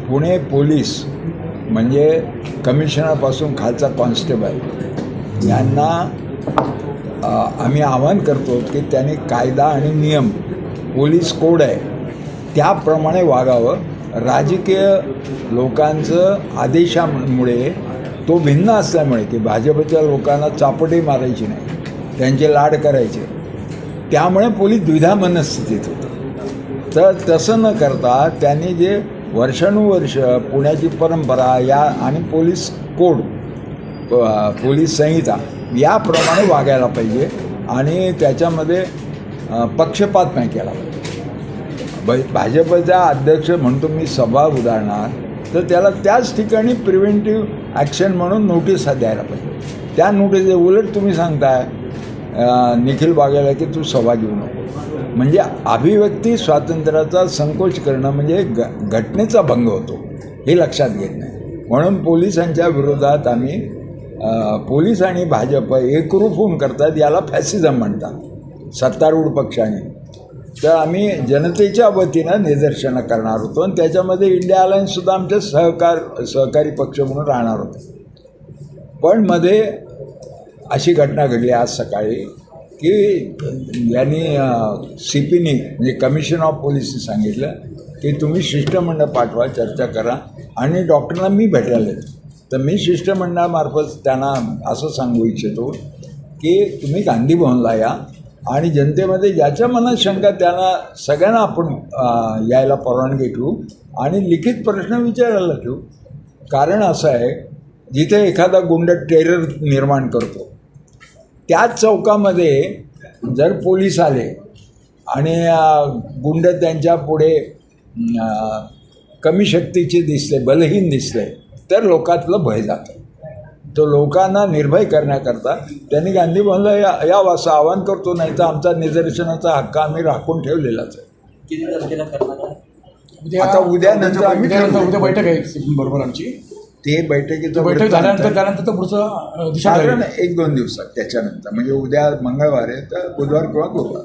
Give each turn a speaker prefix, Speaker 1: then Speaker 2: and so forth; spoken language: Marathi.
Speaker 1: पुणे पोलीस म्हणजे कमिशनरपासून खालचा कॉन्स्टेबल यांना आम्ही आवाहन करतो की त्यांनी कायदा आणि नियम पोलीस कोड आहे त्याप्रमाणे वागावं. राजकीय लोकांचं आदेशामुळे तो भिन्न असल्यामुळे की भाजपच्या लोकांना चापटी मारायची नाही, त्यांचे लाड करायचे, त्यामुळे पोलीस द्विधा मनस्थितीत होते. तर तसं न करता त्यांनी जे वर्षानुवर्ष पुण्याची परंपरा या आणि पोलीस कोड पोलीस संहिता याप्रमाणे वागायला पाहिजे आणि त्याच्यामध्ये पक्षपात नाही केला पाहिजे. भाजपचा अध्यक्ष म्हणतो मी सभा उदाहरणार तर त्याला त्याच ठिकाणी प्रिव्हेंटिव्ह ॲक्शन म्हणून नोटीस द्यायला पाहिजे. त्या नोटीस उलट तुम्ही सांगताय निखिल बागेला की तू सभा घेऊ नको, म्हणजे अभिव्यक्ती स्वातंत्र्याचा संकोच करणं म्हणजे घटनेचा भंग होतो हे लक्षात घेत नाही. म्हणून पोलिसांच्या विरोधात आम्ही पोलीस आणि भाजप एकरूप होऊन करतात, याला फॅसिझम म्हणतात सत्तारूढ पक्षाने. तर आम्ही जनतेच्या वतीनं निदर्शनं करणार होतो आणि त्याच्यामध्ये इंडिया अलायन्ससुद्धा आमचे सहकारी पक्ष म्हणून राहणार होते. पण मध्ये अशी घटना घडली आज सकाळी की यांनी CPनी म्हणजे कमिशन ऑफ पोलिसने सांगितलं की तुम्ही शिष्टमंडळ पाठवा, चर्चा करा आणि डॉक्टरना मी भेटायला येतो. तर मी शिष्टमंडळामार्फत त्यांना असं सांगू इच्छितो की तुम्ही गांधी भवनला या आणि जनतेमध्ये ज्याच्या मनात शंका त्यांना सगळ्यांना आपण यायला परवानगी ठेवू आणि लिखित प्रश्न विचारायला ठेवू. कारण असं आहे जिथे एखादा गुंड टेरर निर्माण करतो त्याच चौकामध्ये जर पोलीस आले आणि गुंड त्यांच्या पुढे कमी शक्तीचे दिसले, बलहीन दिसले तर लोकातलं भय जातं. तो लोकांना निर्भय करण्याकरता त्यांनी गांधी भवनला यावं असं आवाहन करतो. नाही तर आमचा निदर्शनाचा हक्क आम्ही राखून ठेवलेलाच आहे.
Speaker 2: किती तारखेला करणार?
Speaker 1: आता उद्यानंतर आम्ही
Speaker 3: उद्या बैठक आहे बरोबर आमची.
Speaker 1: ते बैठक
Speaker 3: झाल्यानंतर त्यानंतर पुढचं दिशा
Speaker 1: साधारण 1-2 दिवसात त्याच्यानंतर म्हणजे उद्या मंगळवार आहे तर बुधवार किंवा गुरुवार.